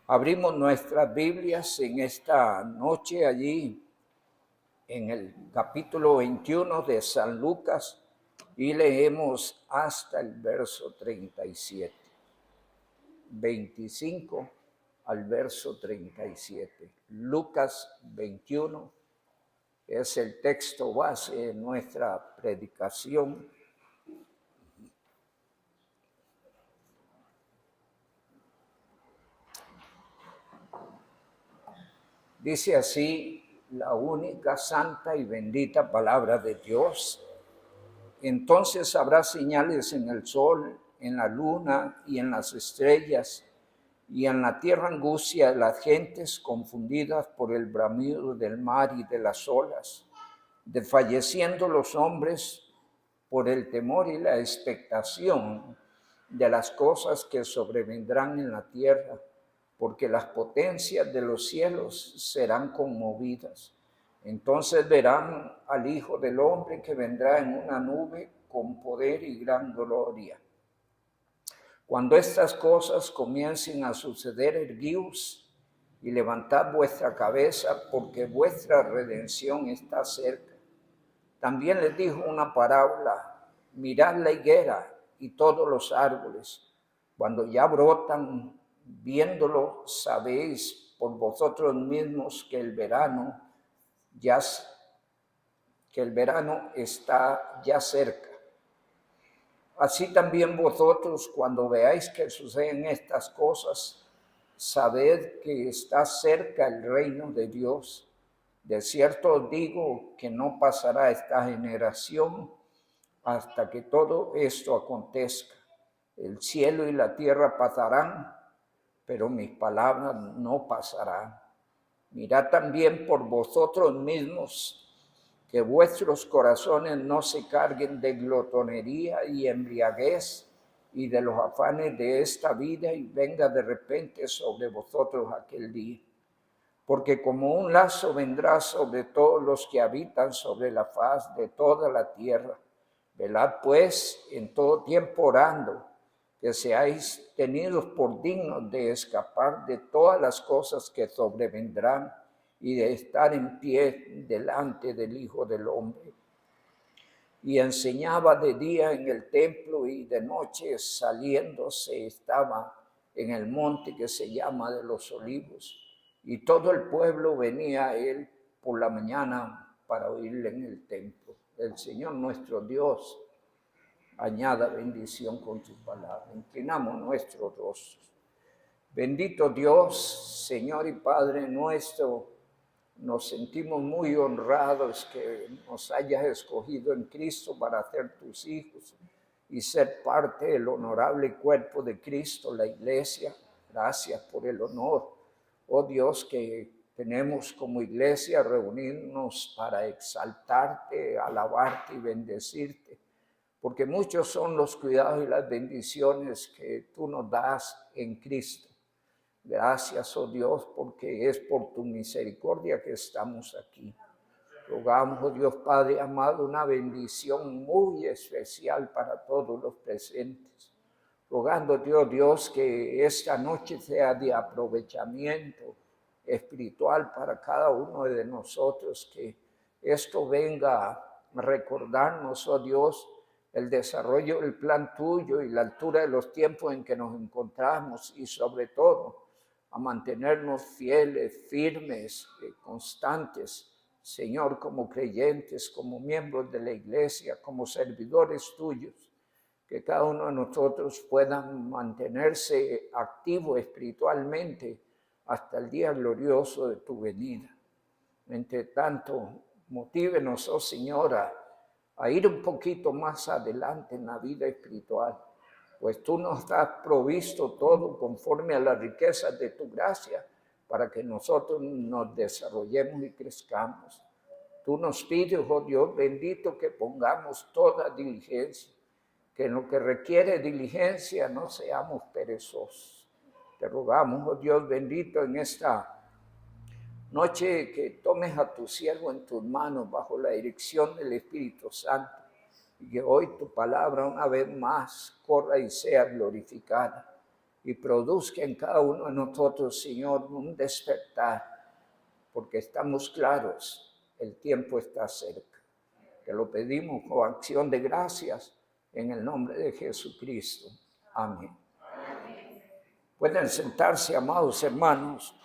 Abrimos nuestras Biblias en esta noche allí en el capítulo 21 de San Lucas y leemos hasta el verso 37. 25 al verso 37. Lucas 21 es el texto base de nuestra predicación. Dice así la única santa y bendita palabra de Dios. Entonces habrá señales en el sol, en la luna y en las estrellas, y en la tierra angustia de las gentes confundidas por el bramido del mar y de las olas, desfalleciendo los hombres por el temor y la expectación de las cosas que sobrevendrán en la tierra, porque las potencias de los cielos serán conmovidas. Entonces verán al Hijo del Hombre que vendrá en una nube con poder y gran gloria. Cuando estas cosas comiencen a suceder, erguíos y levantad vuestra cabeza, porque vuestra redención está cerca. También les dijo una parábola: mirad la higuera y todos los árboles, cuando ya brotan, viéndolo, sabéis por vosotros mismos que el verano está ya cerca. Así también vosotros, cuando veáis que suceden estas cosas, sabed que está cerca el reino de Dios. De cierto os digo que no pasará esta generación hasta que todo esto acontezca. El cielo y la tierra pasarán, pero mis palabras no pasarán. Mirad también por vosotros mismos, que vuestros corazones no se carguen de glotonería y embriaguez y de los afanes de esta vida, y venga de repente sobre vosotros aquel día. Porque como un lazo vendrá sobre todos los que habitan sobre la faz de toda la tierra. Velad pues en todo tiempo orando, que seáis tenidos por dignos de escapar de todas las cosas que sobrevendrán y de estar en pie delante del Hijo del Hombre. Y enseñaba de día en el templo, y de noche saliéndose estaba en el monte que se llama de los Olivos. Y todo el pueblo venía a él por la mañana para oírle en el templo. El Señor nuestro Dios añada bendición con su palabra. Inclinamos nuestros rostros. Bendito Dios, Señor y Padre nuestro, nos sentimos muy honrados que nos hayas escogido en Cristo para ser tus hijos y ser parte del honorable cuerpo de Cristo, la iglesia. Gracias por el honor, oh Dios, que tenemos como iglesia reunirnos para exaltarte, alabarte y bendecirte, porque muchos son los cuidados y las bendiciones que tú nos das en Cristo. Gracias, oh Dios, porque es por tu misericordia que estamos aquí. Rogamos, oh Dios Padre amado, una bendición muy especial para todos los presentes. Rogándote, oh Dios, que esta noche sea de aprovechamiento espiritual para cada uno de nosotros, que esto venga a recordarnos, oh Dios, el desarrollo del plan tuyo y la altura de los tiempos en que nos encontramos, y sobre todo a mantenernos fieles, firmes, constantes, Señor, como creyentes, como miembros de la iglesia, como servidores tuyos, que cada uno de nosotros pueda mantenerse activo espiritualmente hasta el día glorioso de tu venida. Entre tanto, motívenos, oh Señora, a ir un poquito más adelante en la vida espiritual, pues tú nos has provisto todo conforme a las riquezas de tu gracia, para que nosotros nos desarrollemos y crezcamos. Tú nos pides, oh Dios bendito, que pongamos toda diligencia, que en lo que requiere diligencia no seamos perezosos. Te rogamos, oh Dios bendito, en esta noche que tomes a tu siervo en tus manos bajo la dirección del Espíritu Santo, y que hoy tu palabra una vez más corra y sea glorificada. y produzca en cada uno de nosotros, Señor, un despertar, porque estamos claros, el tiempo está cerca. Te lo pedimos con acción de gracias en el nombre de Jesucristo. Amén. Pueden sentarse, amados hermanos.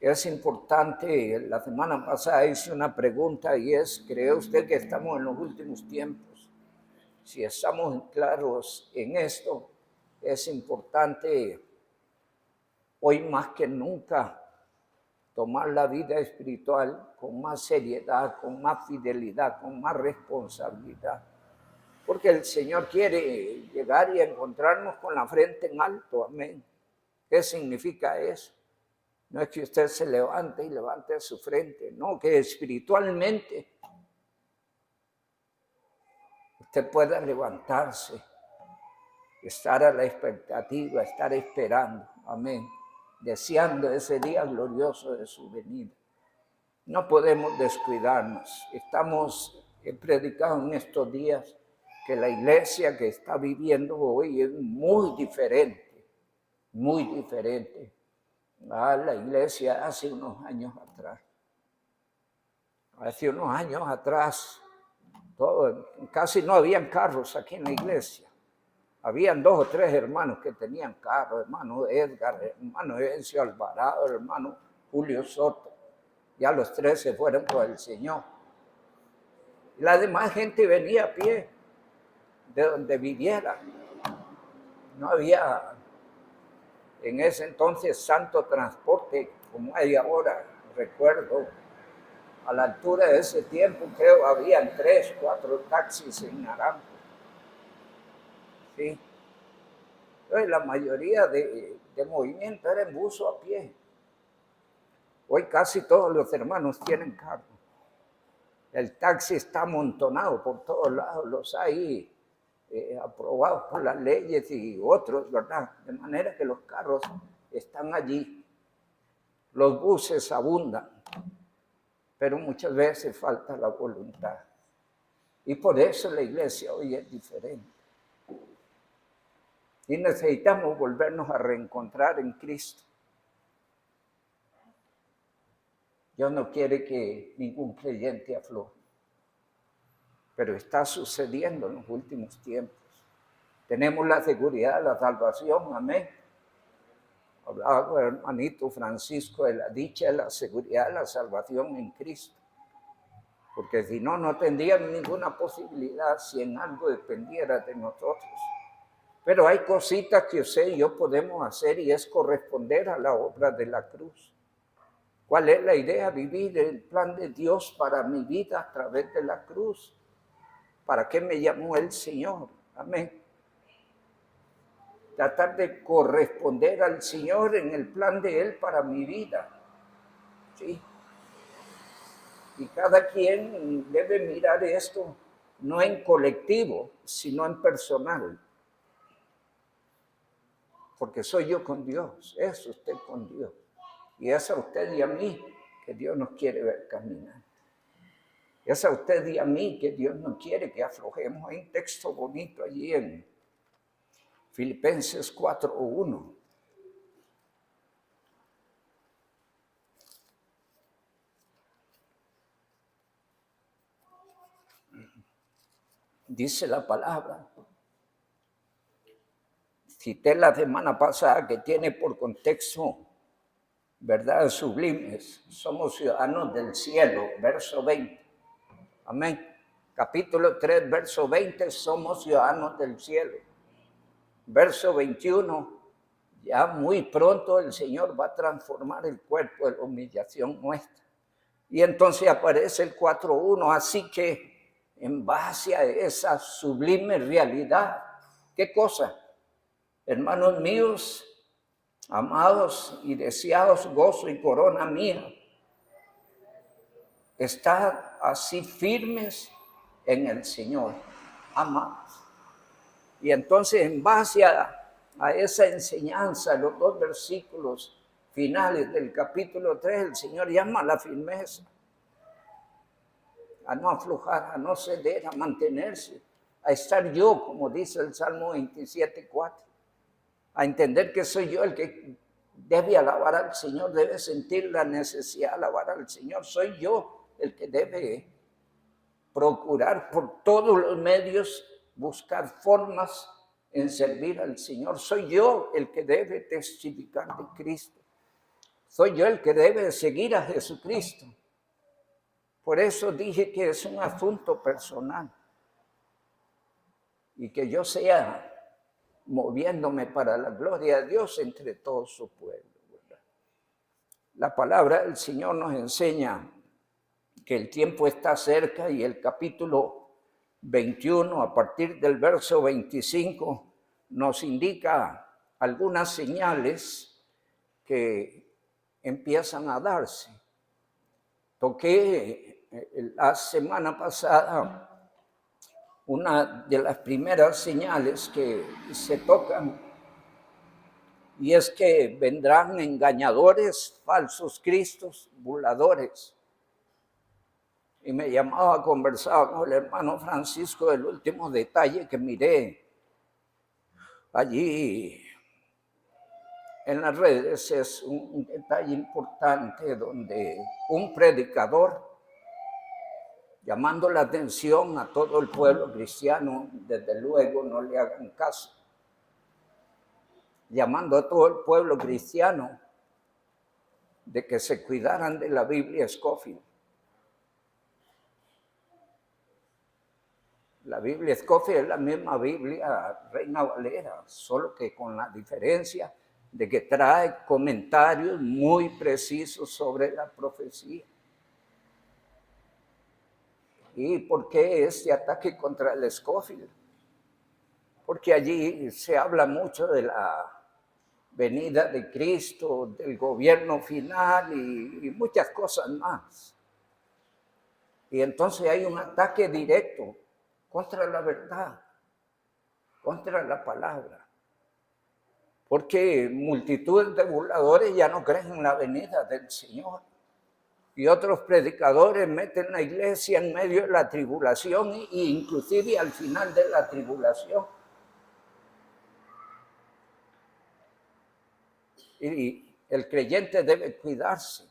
Es importante, la semana pasada hice una pregunta y es, ¿cree usted que estamos en los últimos tiempos? Si estamos claros en esto, es importante hoy más que nunca tomar la vida espiritual con más seriedad, con más fidelidad, con más responsabilidad. Porque el Señor quiere llegar y encontrarnos con la frente en alto, amén. ¿Qué significa eso? No es que usted se levante y levante su frente, no, que espiritualmente usted pueda levantarse, estar a la expectativa, estar esperando, amén, deseando ese día glorioso de su venida. No podemos descuidarnos. He predicado en estos días que la iglesia que está viviendo hoy es muy diferente a la iglesia hace unos años atrás. Hace unos años atrás, casi no habían carros aquí en la iglesia. Habían 2 o 3 hermanos que tenían carros, hermano Edgar, hermano Encio Alvarado, hermano Julio Soto. Ya los 3 se fueron por el Señor. La demás gente venía a pie, de donde viviera. No había en ese entonces santo transporte como hay ahora. Recuerdo, a la altura de ese tiempo creo habían 3, 4 taxis en Naranjo. ¿Sí? Entonces la mayoría de movimiento era en bus o a pie. Hoy casi todos los hermanos tienen carro. El taxi está amontonado por todos lados, los hay aprobados por las leyes y otros, ¿verdad? De manera que los carros están allí. Los buses abundan, pero muchas veces falta la voluntad. Y por eso la iglesia hoy es diferente. Y necesitamos volvernos a reencontrar en Cristo. Dios no quiere que ningún creyente afloje. Pero está sucediendo en los últimos tiempos. Tenemos la seguridad de la salvación, amén. Hablaba con el hermanito Francisco de la dicha de la seguridad de la salvación en Cristo. Porque si no, no tendrían ninguna posibilidad si en algo dependiera de nosotros. Pero hay cositas que usted y yo podemos hacer y es corresponder a la obra de la cruz. ¿Cuál es la idea? Vivir el plan de Dios para mi vida a través de la cruz. ¿Para qué me llamó el Señor? Amén. Tratar de corresponder al Señor en el plan de Él para mi vida. ¿Sí? Y cada quien debe mirar esto no en colectivo, sino en personal. Porque soy yo con Dios, es usted con Dios. Y es a usted y a mí que Dios nos quiere ver caminar. Es a usted y a mí que Dios no quiere que aflojemos. Hay un texto bonito allí en Filipenses 4:1. Dice la palabra. Cité la semana pasada que tiene por contexto verdades sublimes. Somos ciudadanos del cielo, verso 20. Amén. Capítulo 3, verso 20, somos ciudadanos del cielo. Verso 21, ya muy pronto el Señor va a transformar el cuerpo de la humillación nuestra. Y entonces aparece el 4:1, así que en base a esa sublime realidad, ¿qué cosa? Hermanos míos, amados y deseados, gozo y corona mía, estad así firmes en el Señor, amados. Y entonces en base a esa enseñanza, los 2 versículos finales del capítulo 3, el Señor llama a la firmeza, a no aflojar, a no ceder, a mantenerse a estar yo, como dice el Salmo 27:4, a entender que soy yo el que debe alabar al Señor, debe sentir la necesidad de alabar al Señor. Soy yo el que debe procurar por todos los medios buscar formas en servir al Señor. Soy yo el que debe testificar de Cristo. Soy yo el que debe seguir a Jesucristo. Por eso dije que es un asunto personal. Y que yo sea moviéndome para la gloria de Dios entre todo su pueblo, ¿verdad? La palabra del Señor nos enseña que el tiempo está cerca y el capítulo 21, a partir del verso 25, nos indica algunas señales que empiezan a darse. Toqué la semana pasada una de las primeras señales que se tocan, y es que vendrán engañadores, falsos cristos, burladores. Y me llamaba a conversar con el hermano Francisco del último detalle que miré allí en las redes. Es un detalle importante donde un predicador, llamando la atención a todo el pueblo cristiano, desde luego no le hagan caso, llamando a todo el pueblo cristiano de que se cuidaran de la Biblia Scofield. La Biblia Scofield es la misma Biblia Reina Valera, solo que con la diferencia de que trae comentarios muy precisos sobre la profecía. ¿Y por qué este ataque contra el Scofield? Porque allí se habla mucho de la venida de Cristo, del gobierno final y muchas cosas más. Y entonces hay un ataque directo contra la verdad, contra la palabra. Porque multitudes de burladores ya no creen en la venida del Señor. Y otros predicadores meten la iglesia en medio de la tribulación e inclusive al final de la tribulación. Y el creyente debe cuidarse.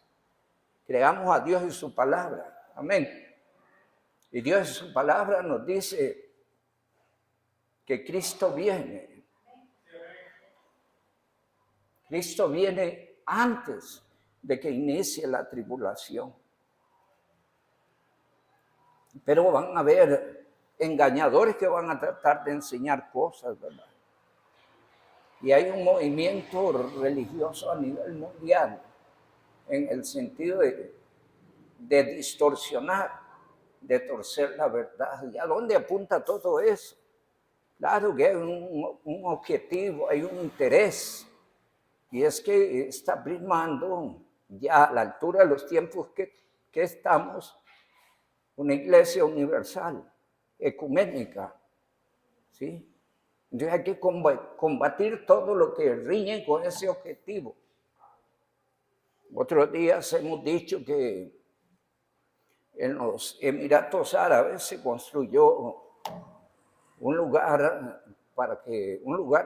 Creamos a Dios y su palabra. Amén. Y Dios y su palabra nos dice que Cristo viene. Cristo viene antes de que inicie la tribulación. Pero van a haber engañadores que van a tratar de enseñar cosas, ¿verdad? Y hay un movimiento religioso a nivel mundial en el sentido de distorsionar, de torcer la verdad. ¿Y a dónde apunta todo eso? Claro que hay un objetivo, hay un interés, y es que está primando ya a la altura de los tiempos que estamos, una iglesia universal, ecuménica, ¿sí? Entonces hay que combatir todo lo que riñe con ese objetivo. Otros días hemos dicho que en los Emiratos Árabes se construyó un lugar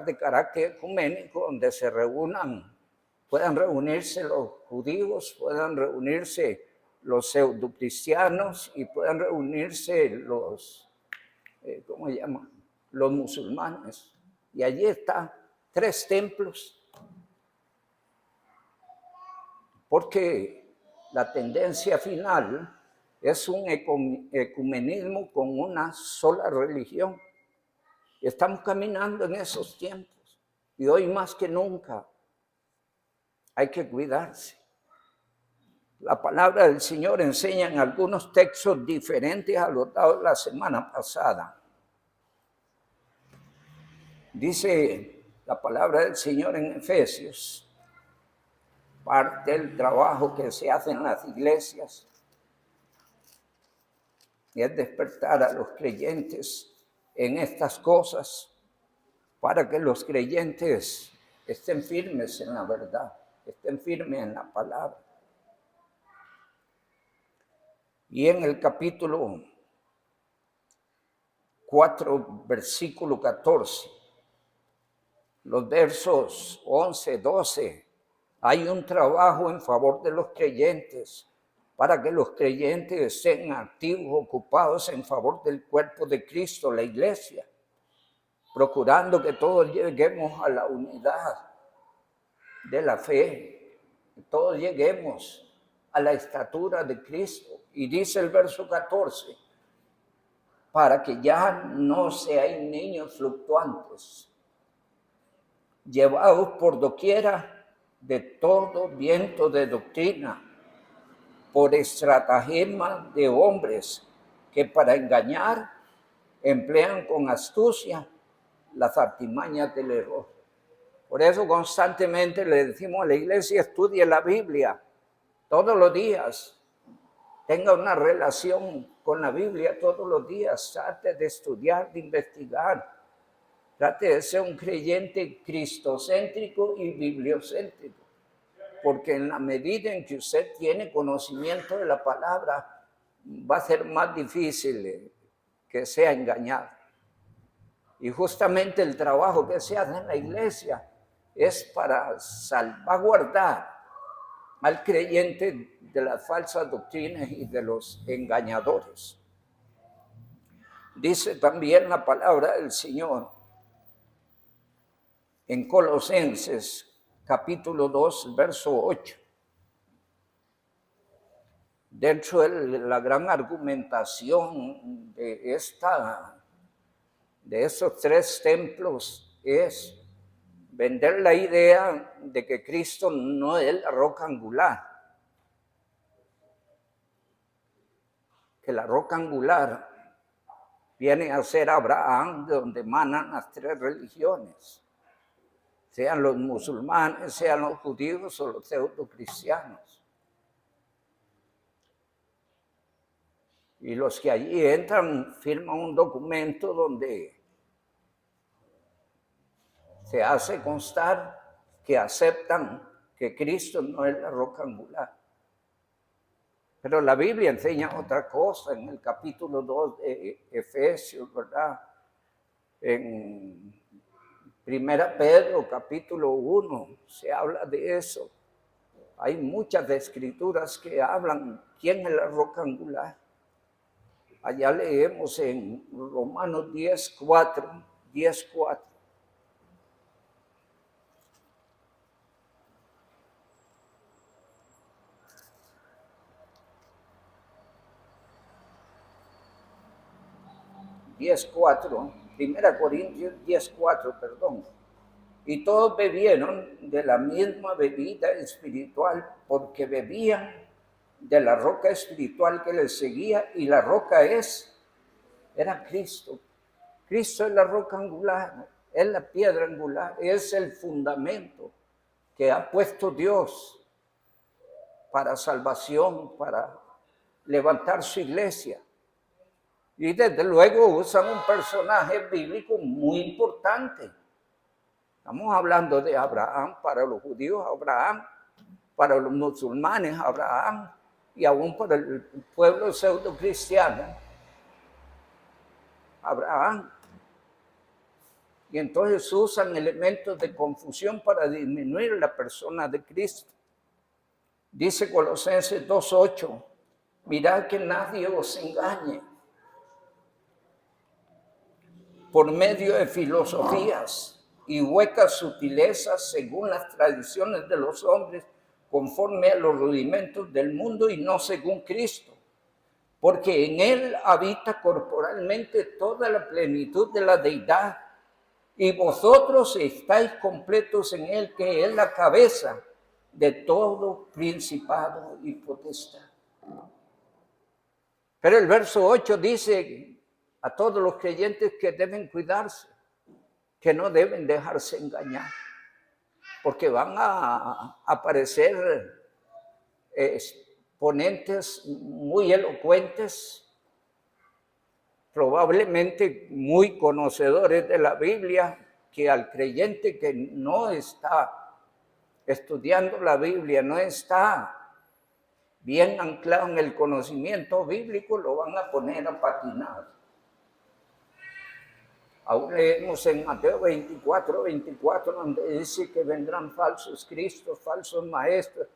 de carácter ecuménico donde puedan reunirse los judíos, puedan reunirse los pseudocristianos y puedan reunirse los musulmanes. Y allí están 3 templos, porque la tendencia final es un ecumenismo con una sola religión. Estamos caminando en esos tiempos y hoy más que nunca hay que cuidarse. La palabra del Señor enseña en algunos textos diferentes a los dados la semana pasada. Dice la palabra del Señor en Efesios, parte del trabajo que se hace en las iglesias y es despertar a los creyentes en estas cosas para que los creyentes estén firmes en la verdad, estén firmes en la palabra. Y en el capítulo 4, versículo 14. Los versos 11, 12. Hay un trabajo en favor de los creyentes para que los creyentes estén activos, ocupados en favor del cuerpo de Cristo, la iglesia, procurando que todos lleguemos a la unidad de la fe, que todos lleguemos a la estatura de Cristo. Y dice el verso 14, para que ya no sean niños fluctuantes, llevados por doquiera de todo viento de doctrina, por estratagema de hombres que para engañar emplean con astucia las artimañas del error. Por eso constantemente le decimos a la iglesia, estudie la Biblia todos los días. Tenga una relación con la Biblia todos los días. Trate de estudiar, de investigar. Trate de ser un creyente cristocéntrico y bibliocéntrico. Porque en la medida en que usted tiene conocimiento de la palabra, va a ser más difícil que sea engañado. Y justamente el trabajo que se hace en la iglesia es para salvaguardar al creyente de las falsas doctrinas y de los engañadores. Dice también la palabra del Señor en Colosenses capítulo 2, verso 8. Dentro de la gran argumentación de esos tres templos es vender la idea de que Cristo no es la roca angular, que la roca angular viene a ser Abraham, de donde emanan las tres religiones, sean los musulmanes, sean los judíos o los pseudocristianos. Y los que allí entran firman un documento donde se hace constar que aceptan que Cristo no es la roca angular. Pero la Biblia enseña otra cosa en el capítulo 2 de Efesios, ¿verdad? En 1 Pedro, capítulo 1, se habla de eso. Hay muchas escrituras que hablan quién es la roca angular. Allá leemos en Romanos 10:4. 10:4, 1 Corintios 10:4, perdón. Y todos bebieron de la misma bebida espiritual, porque bebían de la roca espiritual que les seguía, y la roca era Cristo. Cristo es la roca angular, es la piedra angular, es el fundamento que ha puesto Dios para salvación, para levantar su iglesia. Y desde luego usan un personaje bíblico muy importante. Estamos hablando de Abraham, para los judíos Abraham, para los musulmanes Abraham, y aún para el pueblo pseudo-cristiano Abraham. Y entonces usan elementos de confusión para disminuir la persona de Cristo. Dice Colosenses 2:8, mirad que nadie os engañe por medio de filosofías y huecas sutilezas según las tradiciones de los hombres, conforme a los rudimentos del mundo y no según Cristo, porque en él habita corporalmente toda la plenitud de la deidad, y vosotros estáis completos en él, que es la cabeza de todo principado y potestad. Pero el verso 8 dice a todos los creyentes que deben cuidarse, que no deben dejarse engañar, porque van a aparecer ponentes muy elocuentes, probablemente muy conocedores de la Biblia, que al creyente que no está estudiando la Biblia, no está bien anclado en el conocimiento bíblico, lo van a poner a patinar. Aún leemos en Mateo 24, donde dice que vendrán falsos cristos, falsos maestros,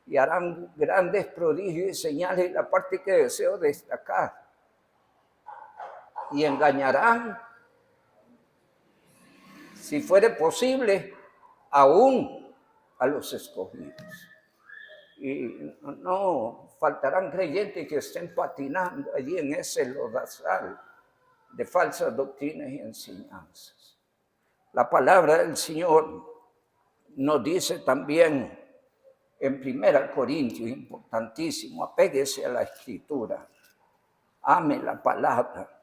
y harán grandes prodigios y señales. Y la parte que deseo destacar, y engañarán, si fuere posible, aún a los escogidos. Y no faltarán creyentes que estén patinando allí en ese lodazal de falsas doctrinas y enseñanzas. La palabra del Señor nos dice también en 1 Corintios, importantísimo, apéguese a la Escritura, ame la palabra,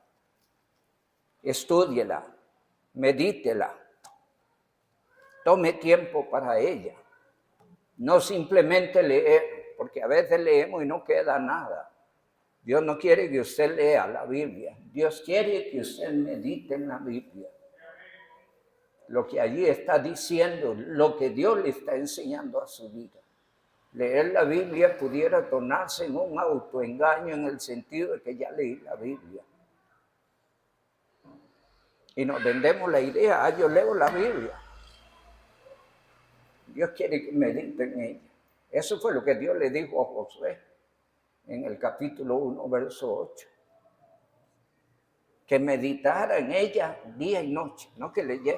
estúdiela, medítela, tome tiempo para ella. No simplemente leer, porque a veces leemos y no queda nada. Dios no quiere que usted lea la Biblia. Dios quiere que usted medite en la Biblia. Lo que allí está diciendo, lo que Dios le está enseñando a su vida. Leer la Biblia pudiera tornarse en un autoengaño en el sentido de que ya leí la Biblia. Y nos vendemos la idea, yo leo la Biblia. Dios quiere que medite en ella. Eso fue lo que Dios le dijo a Josué en el capítulo 1, verso 8. Que meditara en ella día y noche, no que leyera.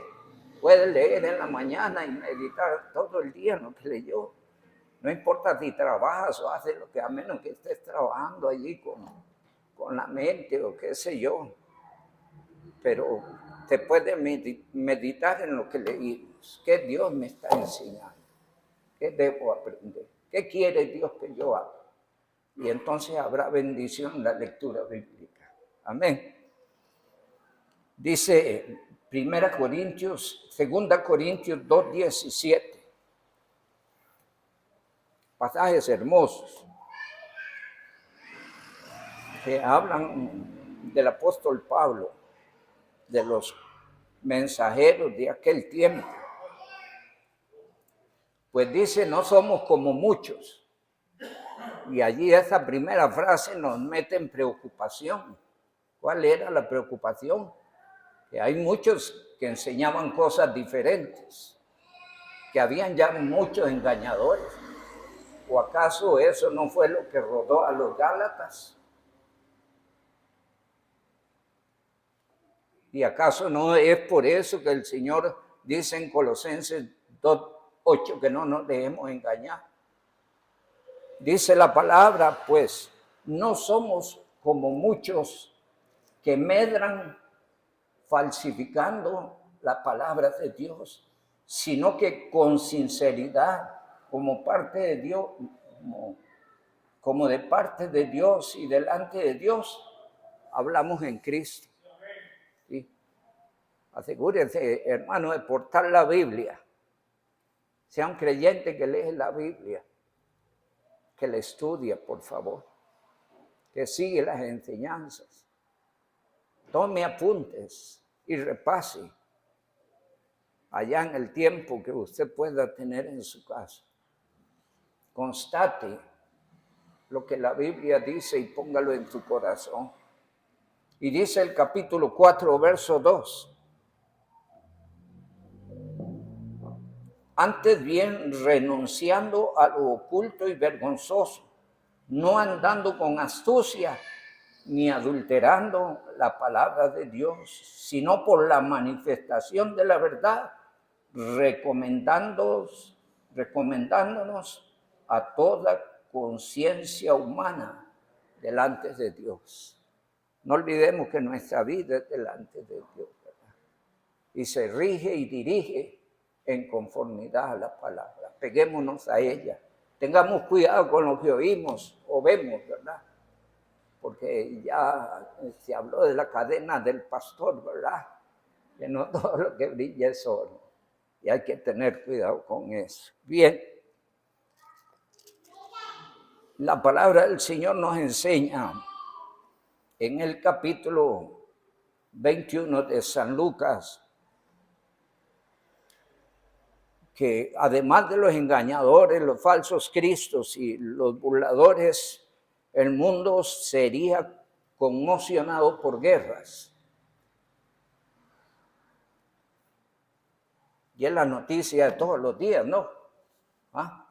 Puede leer en la mañana y meditar todo el día en lo que leyó. No importa si trabajas o haces lo que, a menos que estés trabajando allí con la mente o qué sé yo. Pero te puedes meditar en lo que leímos. ¿Qué Dios me está enseñando? ¿Qué debo aprender? ¿Qué quiere Dios que yo haga? Y entonces habrá bendición en la lectura bíblica. Amén. Dice 2 Corintios 2:17. Pasajes hermosos que hablan del apóstol Pablo, de los mensajeros de aquel tiempo. Pues dice, no somos como muchos. Y allí esa primera frase nos mete en preocupación. ¿Cuál era la preocupación? Que hay muchos que enseñaban cosas diferentes, que habían ya muchos engañadores. ¿O acaso eso no fue lo que rodó a los Gálatas? ¿Y acaso no es por eso que el Señor dice en Colosenses 2:8 que no nos dejemos engañar? Dice la palabra, pues, no somos como muchos que medran falsificando la palabra de Dios, sino que con sinceridad, como parte de Dios, como de parte de Dios y delante de Dios, hablamos en Cristo. ¿Sí? Asegúrense, hermano, de portar la Biblia. Sea un creyente que lee la Biblia, que la estudia, por favor, que sigue las enseñanzas. Tome apuntes y repase allá en el tiempo que usted pueda tener en su casa. Constate lo que la Biblia dice y póngalo en tu corazón. Y dice el capítulo 4, verso 2. Antes bien, renunciando a lo oculto y vergonzoso, no andando con astucia, ni adulterando la palabra de Dios, sino por la manifestación de la verdad, recomendándonos a toda conciencia humana delante de Dios. No olvidemos que nuestra vida es delante de Dios, ¿verdad? Y se rige y dirige en conformidad a la palabra. Peguémonos a ella. Tengamos cuidado con lo que oímos o vemos, ¿verdad? Porque ya se habló de la cadena del pastor, ¿verdad? Que no todo lo que brilla es oro. Y hay que tener cuidado con eso. Bien. La palabra del Señor nos enseña en el capítulo 21 de San Lucas que además de los engañadores, los falsos cristos y los burladores, el mundo sería conmocionado por guerras. Y es la noticia de todos los días, ¿no? ¿Ah?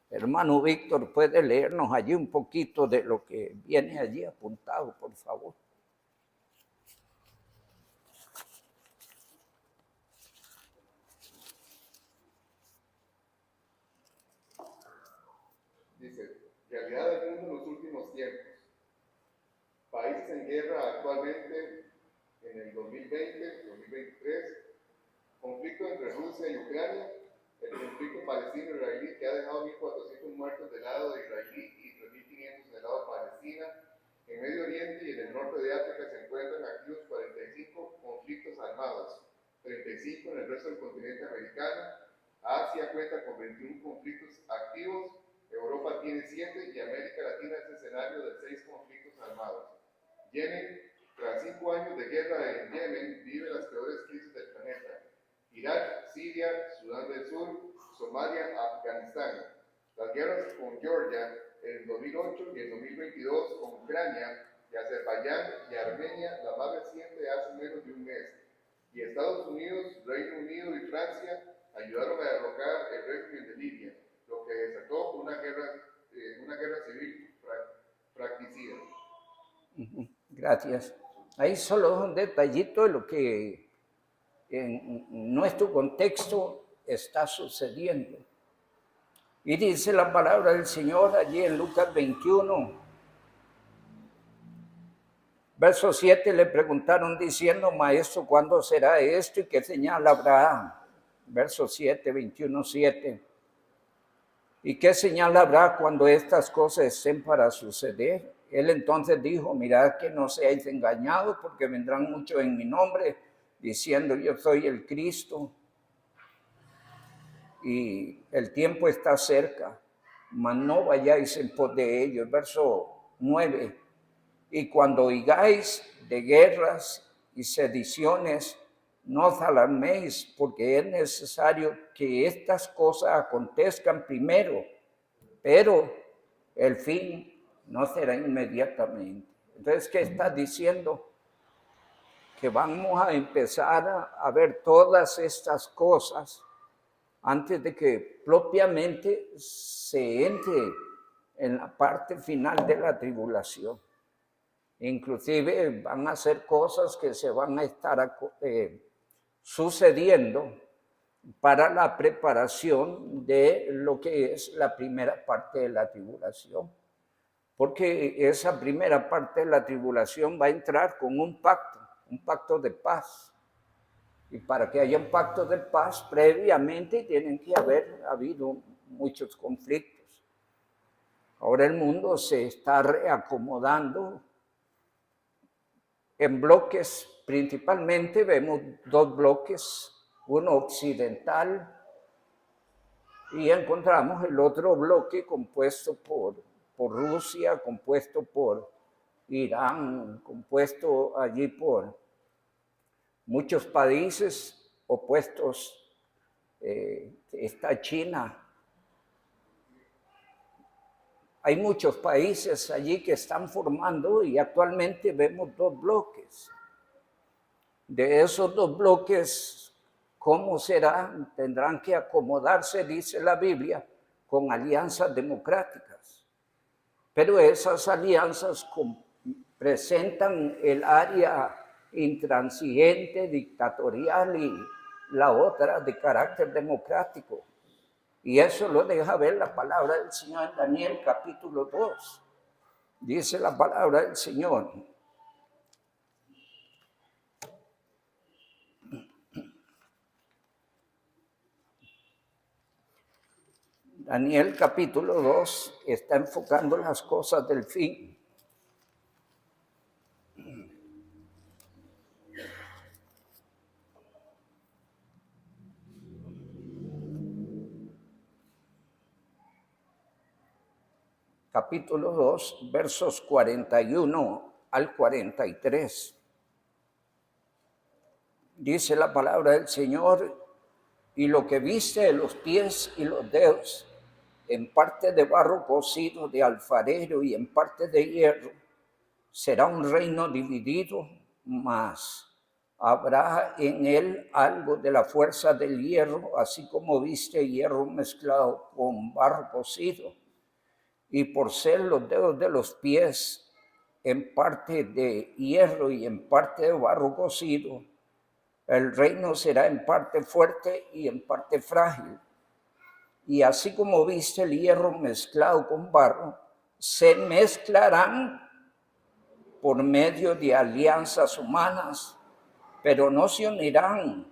Hermano Víctor, ¿puede leernos allí un poquito de lo que viene allí apuntado, por favor? Dice, realidad del mundo en los últimos tiempos. Países en guerra actualmente en el 2020, 2023, conflicto entre Rusia y Ucrania, el conflicto palestino-israelí que ha dejado 1.400 muertos del lado de israelí y 3.500 del lado de Palestina. En Medio Oriente y en el norte de África se encuentran activos 45 conflictos armados, 35 en el resto del continente americano. Asia cuenta con 21 conflictos activos, Europa tiene 7 y América Latina es escenario de 6 conflictos armados. Yemen, tras 5 años de guerra en Yemen, vive las peores crisis del planeta. Irak, Siria, Sudán del Sur, Somalia, Afganistán. Las guerras con Georgia en el 2008 y el 2022 con Ucrania y Azerbaiyán y Armenia, la más reciente hace menos de un mes. Y Estados Unidos, Reino Unido y Francia ayudaron a derrocar el régimen de Libia, lo que desató una guerra civil fratricida. Gracias. Ahí solo un detallito de lo que en nuestro contexto está sucediendo. Y dice la palabra del Señor allí en Lucas 21, verso 7, le preguntaron diciendo, Maestro, ¿cuándo será esto y qué señal habrá? Verso 7, 21, 7. ¿Y qué señal habrá cuando estas cosas estén para suceder? Él entonces dijo, mirad que no seáis engañados, porque vendrán muchos en mi nombre, diciendo yo soy el Cristo, y el tiempo está cerca, mas no vayáis en pos de ellos. Verso 9, y cuando oigáis de guerras y sediciones, no os alarméis, porque es necesario que estas cosas acontezcan primero, pero el fin no será inmediatamente. Entonces, ¿qué está diciendo? Que vamos a empezar a ver todas estas cosas antes de que propiamente se entre en la parte final de la tribulación. Inclusive van a ser cosas que se van a estar sucediendo para la preparación de lo que es la primera parte de la tribulación. Porque esa primera parte de la tribulación va a entrar con un pacto de paz. Y para que haya un pacto de paz, previamente tienen que haber habido muchos conflictos. Ahora el mundo se está reacomodando en bloques, principalmente vemos dos bloques, uno occidental y encontramos el otro bloque compuesto por Rusia, compuesto por Irán, compuesto allí por muchos países opuestos, está China. Hay muchos países allí que están formando y actualmente vemos dos bloques. De esos dos bloques, ¿cómo será? Tendrán que acomodarse, dice la Biblia, con alianzas democráticas. Pero esas alianzas presentan el área intransigente, dictatorial y la otra de carácter democrático. Y eso lo deja ver la palabra del Señor en Daniel capítulo 2. Dice la palabra del Señor. Daniel capítulo 2 está enfocando las cosas del fin. Capítulo 2, versos 41 al 43. Dice la palabra del Señor, y lo que viste de los pies y los dedos, en parte de barro cocido de alfarero y en parte de hierro, será un reino dividido, mas Habrá en él algo de la fuerza del hierro, así como viste hierro mezclado con barro cocido. Y por ser los dedos de los pies en parte de hierro y en parte de barro cocido, el reino será en parte fuerte y en parte frágil. Y así como viste el hierro mezclado con barro, se mezclarán por medio de alianzas humanas, pero no se unirán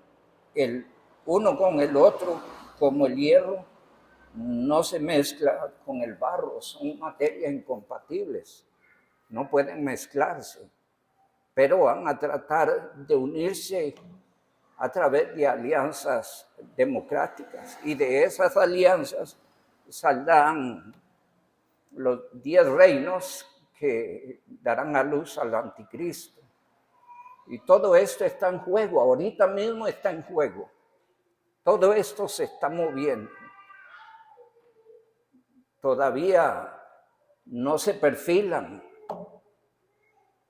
el uno con el otro, como el hierro no se mezcla con el barro, son materias incompatibles, no pueden mezclarse, pero van a tratar de unirse a través de alianzas democráticas, y de esas alianzas saldrán los 10 reinos que darán a luz al anticristo. Y todo esto está en juego, ahorita mismo está en juego. Todo esto se está moviendo. Todavía no se perfilan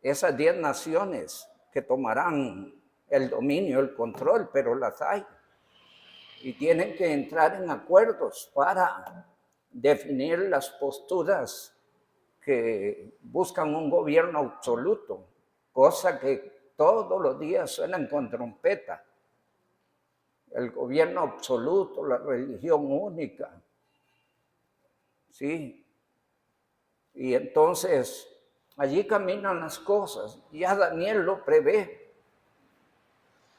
esas 10 naciones que tomarán el dominio, el control, pero las hay. Y tienen que entrar en acuerdos para definir las posturas que buscan un gobierno absoluto, cosa que todos los días suenan con trompeta. El gobierno absoluto, la religión única. Sí. Y entonces, allí caminan las cosas. Ya Daniel lo prevé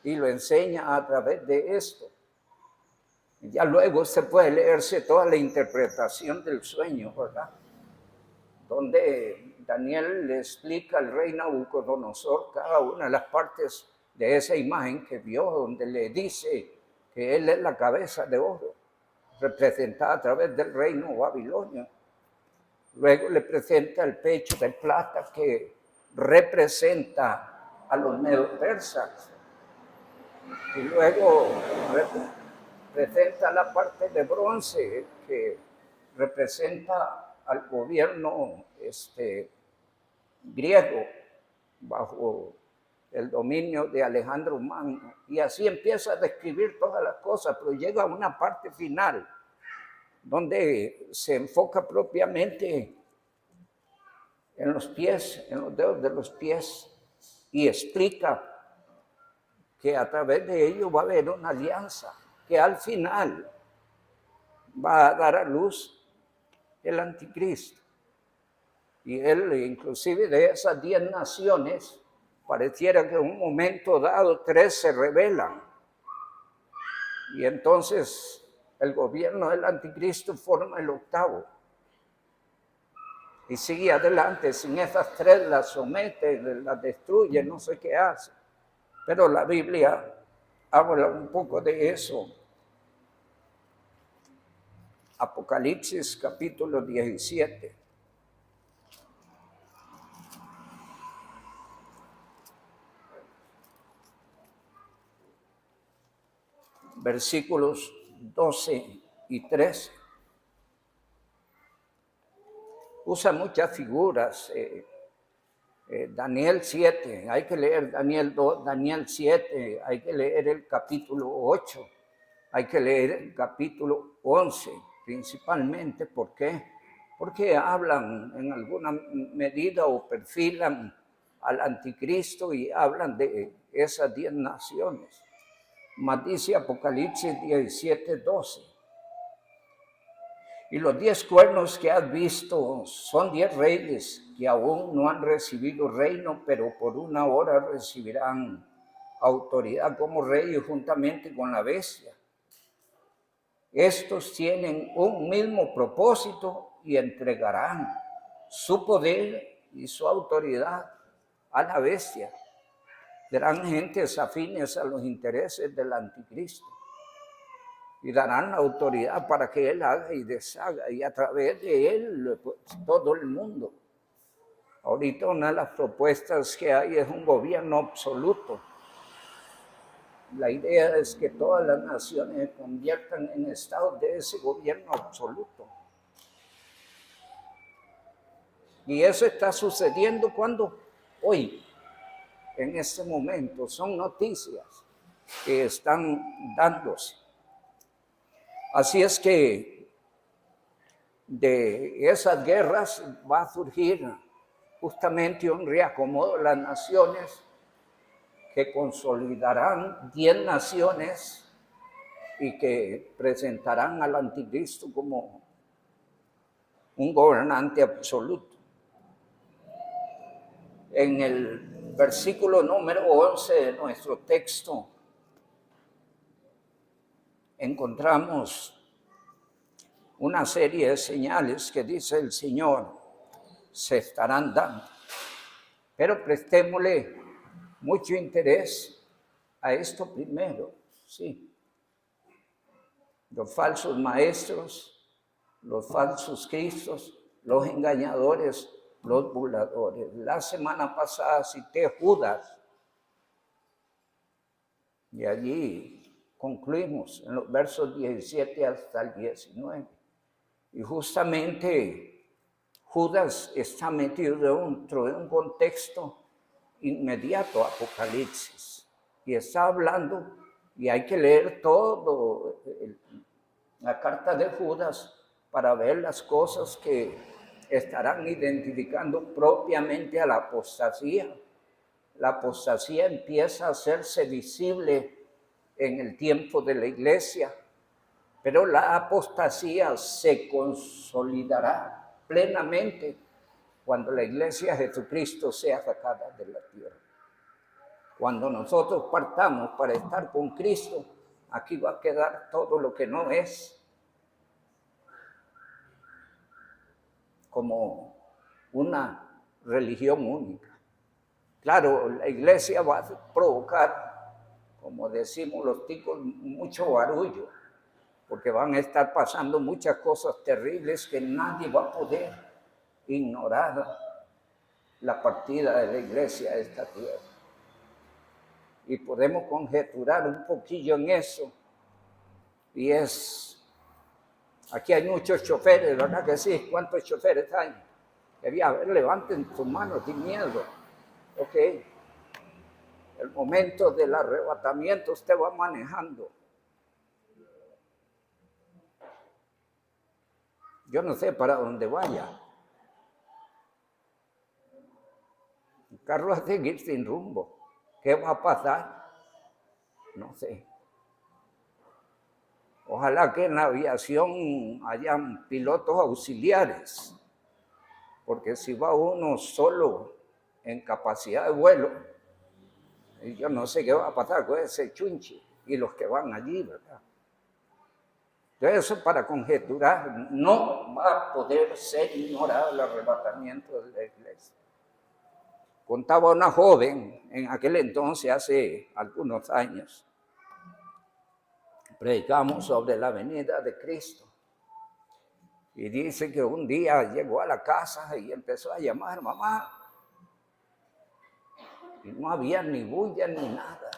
y lo enseña a través de esto. Ya luego se puede leerse toda la interpretación del sueño, ¿verdad? Donde Daniel le explica al rey Nabucodonosor cada una de las partes de esa imagen que vio, donde le dice que él es la cabeza de oro, representada a través del reino babilonio. Luego le presenta el pecho de plata que representa a los medo-persas. Y luego presenta la parte de bronce que representa al gobierno griego bajo el dominio de Alejandro Magno. Y así empieza a describir todas las cosas, pero llega a una parte final donde se enfoca propiamente en los pies, en los dedos de los pies, y explica que a través de ello va a haber una alianza, que al final va a dar a luz el anticristo. Y él, inclusive de esas 10 naciones, pareciera que en un momento dado 3 se rebelan. Y entonces el gobierno del anticristo forma el 8º. Y sigue adelante, sin esas 3 las somete, las destruye, no sé qué hace. Pero la Biblia habla un poco de eso. Apocalipsis capítulo 17. Versículos 12 y 13. Usa muchas figuras. Daniel 7, hay que leer Daniel 2, Daniel 7, hay que leer el capítulo 8, hay que leer el capítulo 11, principalmente. ¿Por qué? Porque hablan en alguna medida o perfilan al anticristo y hablan de esas 10 naciones. Mas dice Apocalipsis 17, 12. Y los 10 cuernos que has visto son 10 reyes que aún no han recibido reino, pero por una hora recibirán autoridad como reyes juntamente con la bestia. Estos tienen un mismo propósito y entregarán su poder y su autoridad a la bestia. Serán gentes afines a los intereses del anticristo. Y darán la autoridad para que él haga y deshaga, y a través de él pues, todo el mundo. Ahorita una de las propuestas que hay es un gobierno absoluto. La idea es que todas las naciones se conviertan en estados de ese gobierno absoluto. Y eso está sucediendo cuando hoy, en este momento, son noticias que están dándose. Así es que de esas guerras va a surgir justamente un reacomodo de las naciones que consolidarán 10 naciones y que presentarán al anticristo como un gobernante absoluto. En el versículo número 11 de nuestro texto encontramos una serie de señales que dice el Señor se estarán dando. Pero prestémosle mucho interés a esto primero, sí. Los falsos maestros, los falsos cristos, los engañadores, los burladores. La semana pasada cité Judas y allí concluimos en los versos 17 hasta el 19. Y justamente Judas está metido dentro de un contexto inmediato a Apocalipsis. Y está hablando, y hay que leer todo la carta de Judas para ver las cosas que estarán identificando propiamente a la apostasía. La apostasía empieza a hacerse visible en el tiempo de la iglesia, pero la apostasía se consolidará plenamente cuando la iglesia de Jesucristo sea sacada de la tierra. Cuando nosotros partamos para estar con Cristo, aquí va a quedar todo lo que no es, como una religión única. Claro, la iglesia va a provocar, como decimos los ticos, mucho barullo, porque van a estar pasando muchas cosas terribles que nadie va a poder ignorar la partida de la iglesia de esta tierra. Y podemos conjeturar un poquillo en eso. Y aquí hay muchos choferes, ¿verdad que sí? ¿Cuántos choferes hay? Quería ver, levanten sus manos sin miedo. Ok. El momento del arrebatamiento usted va manejando. Yo no sé para dónde vaya. El carro va a seguir sin rumbo. ¿Qué va a pasar? No sé. Ojalá que en la aviación hayan pilotos auxiliares, porque si va uno solo en capacidad de vuelo, yo no sé qué va a pasar con ese chunchi y los que van allí, ¿verdad? Entonces eso para conjeturar, no va a poder ser ignorado el arrebatamiento de la iglesia. Contaba una joven en aquel entonces, hace algunos años, predicamos sobre la venida de Cristo. Y dice que un día llegó a la casa y empezó a llamar, mamá. Y no había ni bulla ni nada.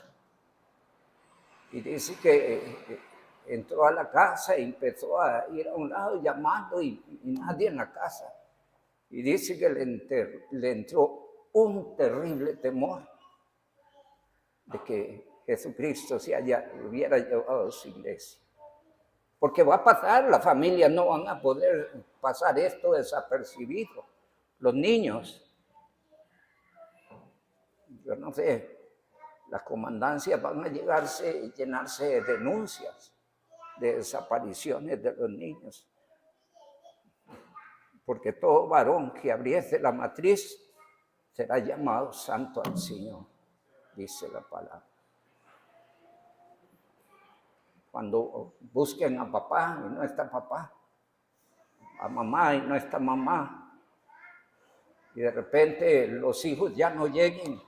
Y dice que entró a la casa y empezó a ir a un lado llamando y nadie en la casa. Y dice que le entró un terrible temor de que Jesucristo hubiera llevado a su iglesia. Porque va a pasar, las familias no van a poder pasar esto desapercibido. Los niños, yo no sé, las comandancias van a llenarse de denuncias de desapariciones de los niños. Porque todo varón que abriese la matriz será llamado santo al Señor, dice la palabra. Cuando busquen a papá y no está papá, a mamá y no está mamá, y de repente los hijos ya no lleguen,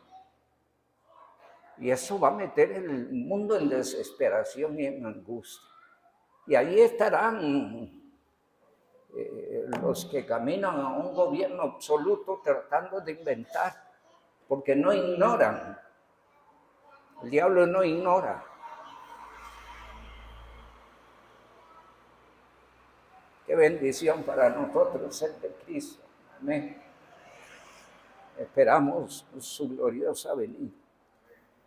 y eso va a meter el mundo en desesperación y en angustia. Y ahí estarán los que caminan a un gobierno absoluto tratando de inventar, porque no ignoran. El diablo no ignora. Qué bendición para nosotros ser de Cristo. Amén. Esperamos su gloriosa venida.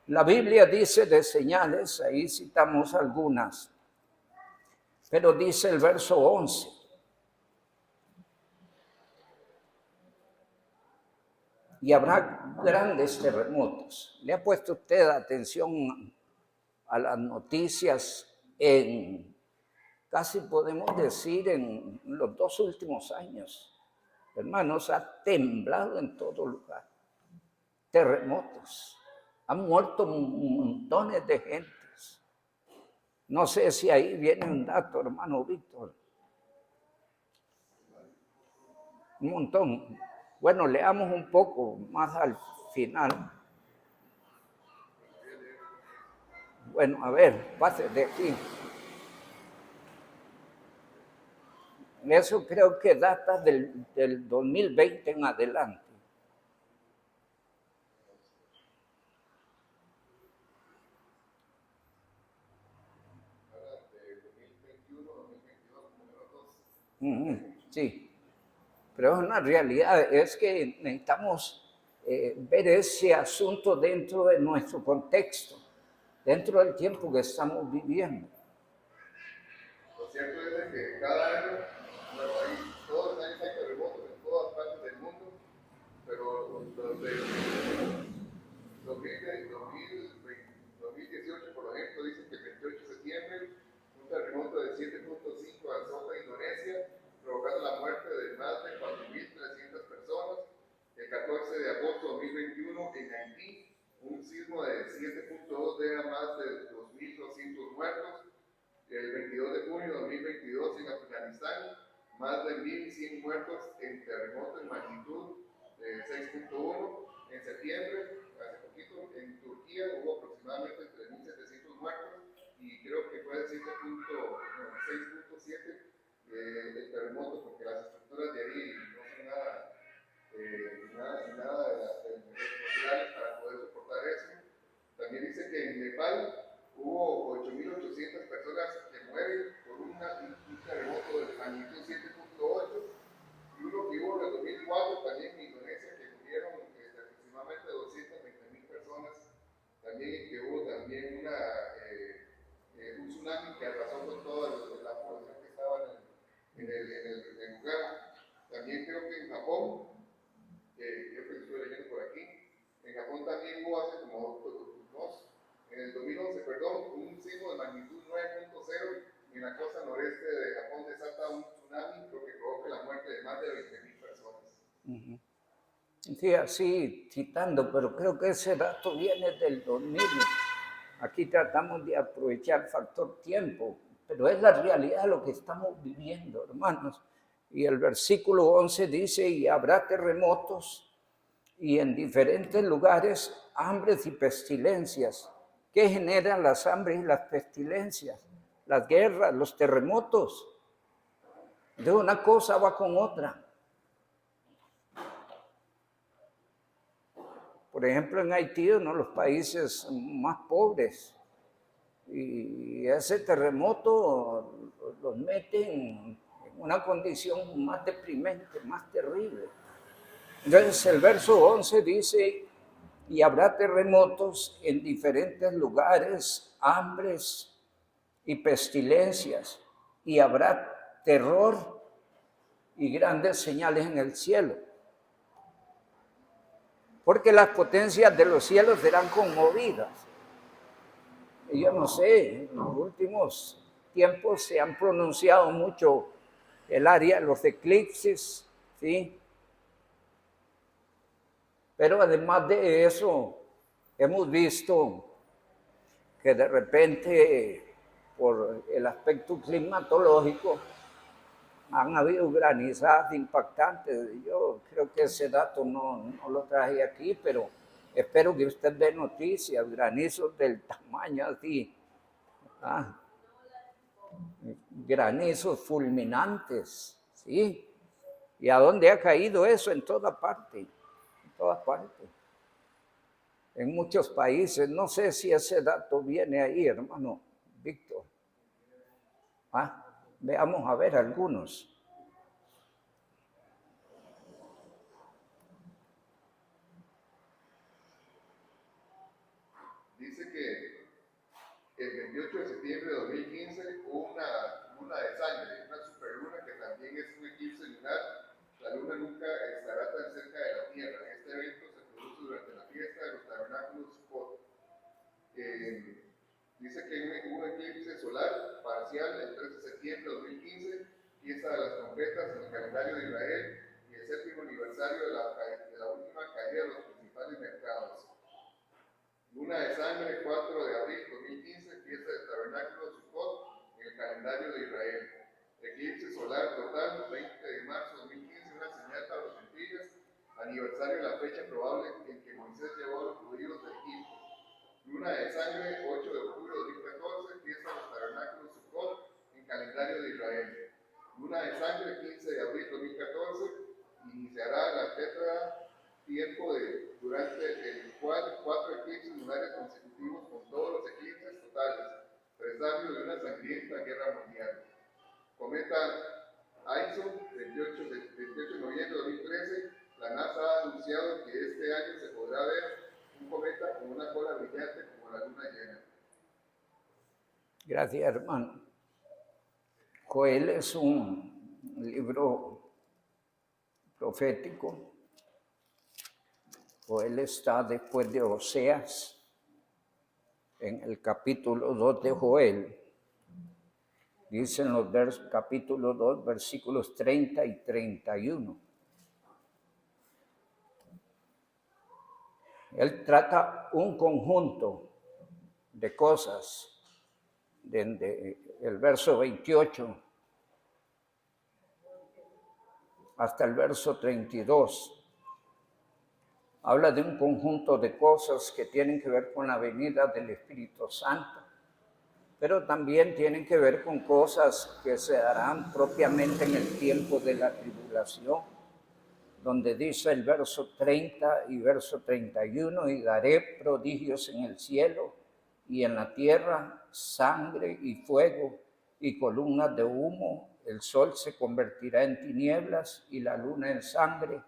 La Biblia dice de señales, ahí citamos algunas, pero dice el verso 11. Y habrá grandes terremotos. ¿Le ha puesto usted atención a las noticias casi podemos decir en los 2 últimos años? Hermanos, ha temblado en todo lugar. Terremotos. Han muerto montones de gentes. No sé si ahí viene un dato, hermano Víctor. Un montón. Bueno, leamos un poco más al final. Bueno, a ver, pase de aquí. Eso creo que data del 2020 en adelante. Sí, pero es una realidad, es que necesitamos ver ese asunto dentro de nuestro contexto, dentro del tiempo que estamos viviendo. Lo cierto es que cada año, bueno, todos los años hay terremotos en todas partes del mundo, pero los de 2018, por ejemplo, dicen que el 28 de septiembre, un terremoto de 7.5 azota Indonesia, provocando la muerte de más de 4.300 personas. El 14 de agosto de 2021 en Haití, un sismo de 7.2 deja más de 2.200 muertos. El 22 de junio de 2022 en Afganistán, más de 1.100 muertos en terremoto en magnitud de 6.1. En septiembre, hace poquito, en Turquía hubo aproximadamente 3.700 muertos y creo que fue de 6.7 el terremoto, porque las estructuras de ahí no son nada naturales para poder soportar eso. También dice que en Nepal hubo 8.800 personas que mueren por un terremoto de magnitud 7.8 y uno que hubo en el 2004 también en Indonesia, que murieron aproximadamente 220.000 personas. También que hubo también un tsunami que arrasó con toda la población que estaba en el lugar. También creo que en Japón, creo que estoy leyendo por aquí, en Japón también hubo hace como en el 2011, perdón, un sismo de magnitud 9.0 en la costa noreste de Japón desata un tsunami, lo que provoca la muerte de más de 20.000 personas. Sí, así citando, pero creo que ese dato viene del 2000. Aquí tratamos de aprovechar el factor tiempo, pero es la realidad de lo que estamos viviendo, hermanos. Y el versículo 11 dice, y habrá terremotos y en diferentes lugares hambres y pestilencias. ¿Qué generan las hambres y las pestilencias? Las guerras, los terremotos. De una cosa va con otra. Por ejemplo, en Haití, uno de los países más pobres, y ese terremoto los mete en una condición más deprimente, más terrible. Entonces el verso 11 dice, y habrá terremotos en diferentes lugares, hambres y pestilencias, y habrá terror y grandes señales en el cielo. Porque las potencias de los cielos serán conmovidas. Y yo no sé, en los últimos tiempos se han pronunciado mucho el área de los eclipses, ¿sí? Pero además de eso, hemos visto que de repente, por el aspecto climatológico, han habido granizadas impactantes. Yo creo que ese dato no lo traje aquí, pero espero que usted dé noticias, granizos del tamaño así, granizos fulminantes, ¿sí? ¿Y a dónde ha caído eso? En toda parte, en todas partes. En muchos países, no sé si ese dato viene ahí, hermano Víctor. Veamos a ver algunos. dice que el 28 de septiembre de 2015 hubo una luna de sangre, una superluna que también es un eclipse lunar. La luna nunca estará tan cerca de la Tierra. Este evento se produce durante la fiesta de los tabernáculos Sukkot. Dice que hubo un eclipse solar parcial el 3 de septiembre de 2015, fiesta de las trompetas en el calendario de Israel y el séptimo aniversario de la última caída de los principales mercados. Luna de sangre, 4 de abril de 2015, fiesta del tabernáculo Sukkot en el calendario de Israel. Eclipse solar total, 20 de marzo de 2015, una señal para los gentiles, aniversario de la fecha probable en que Moisés llevó a los judíos de Egipto. Luna de sangre, 8 de octubre de 2014, fiesta de los tabernáculos Sukkot en calendario de Israel. Luna de sangre, 15 de abril de 2014, iniciará la tetra tiempo durante el cual 4 eclipses lunares consecutivos con todos los eclipses totales, presagio de una sangrienta guerra mundial. Cometa Aizu, 28 de noviembre de 2013, la NASA ha anunciado que este año se podrá ver un cometa con una cola brillante como la luna llena. Gracias, hermano. Joel es un libro profético. Joel está después de Oseas, en el capítulo 2 de Joel. Dicen los capítulo 2, versículos 30 y 31. Él trata un conjunto de cosas, desde el verso 28 hasta el verso 32. Habla de un conjunto de cosas que tienen que ver con la venida del Espíritu Santo, pero también tienen que ver con cosas que se darán propiamente en el tiempo de la tribulación, donde dice el verso 30 y verso 31, y daré prodigios en el cielo y en la tierra, sangre y fuego y columnas de humo, el sol se convertirá en tinieblas y la luna en sangre,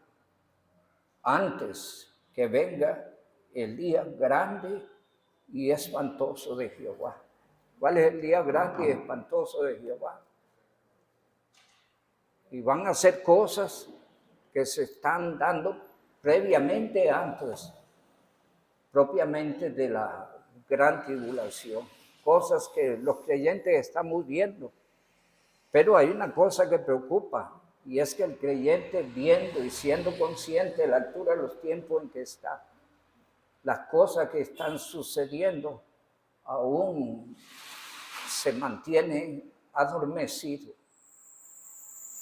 antes que venga el día grande y espantoso de Jehová. ¿Cuál es el día grande y espantoso de Jehová? Y van a hacer cosas que se están dando previamente antes, propiamente de la gran tribulación. Cosas que los creyentes estamos viendo. Pero hay una cosa que preocupa, y es que el creyente, viendo y siendo consciente de la altura de los tiempos en que está, las cosas que están sucediendo, aún se mantiene adormecido.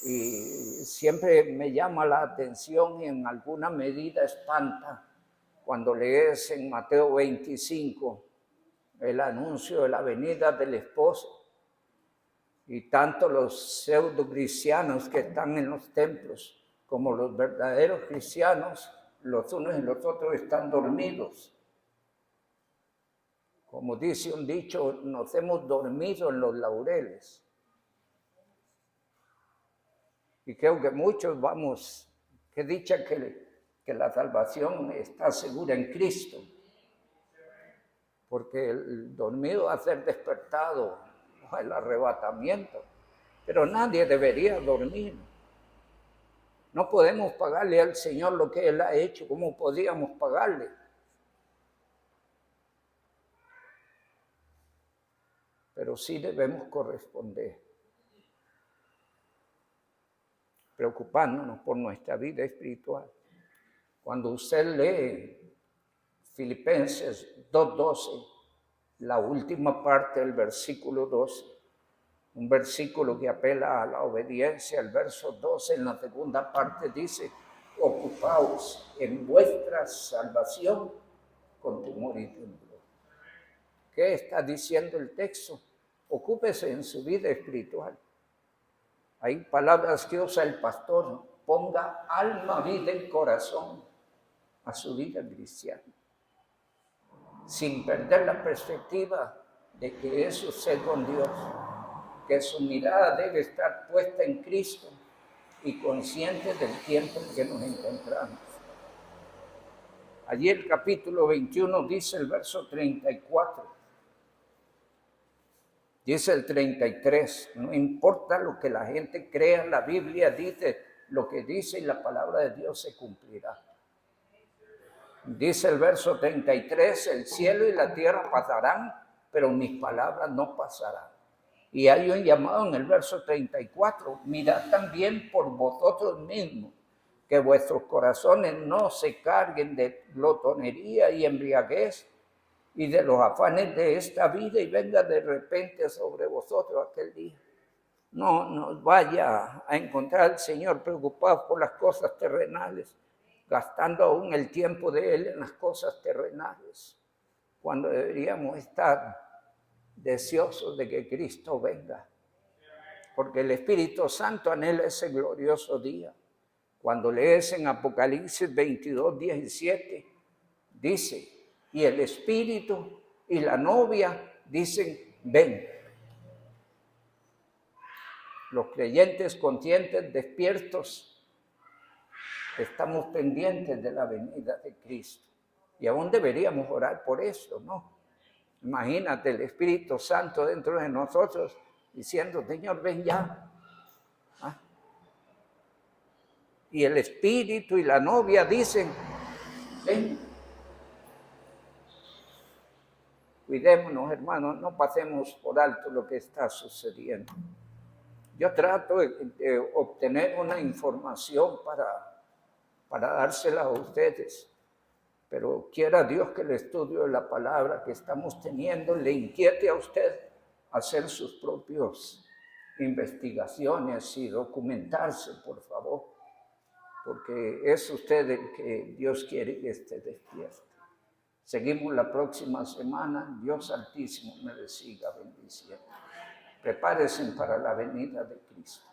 Y siempre me llama la atención y en alguna medida espanta cuando lees en Mateo 25 el anuncio de la venida del esposo. Y tanto los pseudo cristianos que están en los templos como los verdaderos cristianos, los unos y los otros están dormidos. Como dice un dicho, nos hemos dormido en los laureles. Y creo que muchos vamos, que dicha que la salvación está segura en Cristo. Porque el dormido va a ser despertado, el arrebatamiento. Pero nadie debería dormir. No podemos pagarle al Señor lo que Él ha hecho. ¿Cómo podíamos pagarle? Pero sí debemos corresponder, preocupándonos por nuestra vida espiritual. Cuando usted lee Filipenses 2:12, la última parte del versículo 12, un versículo que apela a la obediencia, el verso 12 en la segunda parte dice, ocupaos en vuestra salvación con temor y temblor. ¿Qué está diciendo el texto? Ocúpese en su vida espiritual. Hay palabras que usa el pastor, ponga alma, vida y corazón a su vida cristiana, sin perder la perspectiva de que es usted con Dios, que su mirada debe estar puesta en Cristo y consciente del tiempo en que nos encontramos. Allí el capítulo 21 dice el verso 34. Dice el 33, no importa lo que la gente crea, la Biblia dice lo que dice y la palabra de Dios se cumplirá. Dice el verso 33, el cielo y la tierra pasarán, pero mis palabras no pasarán. Y hay un llamado en el verso 34, mirad también por vosotros mismos, que vuestros corazones no se carguen de glotonería y embriaguez y de los afanes de esta vida y venga de repente sobre vosotros aquel día. No nos vaya a encontrar el Señor preocupado por las cosas terrenales, gastando aún el tiempo de Él en las cosas terrenales, cuando deberíamos estar deseosos de que Cristo venga, porque el Espíritu Santo anhela ese glorioso día. Cuando lees en Apocalipsis 22, 17, dice, y el Espíritu y la novia dicen, ven. Los creyentes conscientes, despiertos, estamos pendientes de la venida de Cristo. Y aún deberíamos orar por eso, ¿no? Imagínate el Espíritu Santo dentro de nosotros diciendo, Señor, ven ya. ¿Ah? Y el Espíritu y la novia dicen, ven. Cuidémonos, hermanos, no pasemos por alto lo que está sucediendo. Yo trato de obtener una información para dársela a ustedes, pero quiera Dios que el estudio de la palabra que estamos teniendo le inquiete a usted a hacer sus propias investigaciones y documentarse, por favor, porque es usted el que Dios quiere que esté despierto. Seguimos la próxima semana. Dios Altísimo me le siga bendiciendo. Prepárense para la venida de Cristo.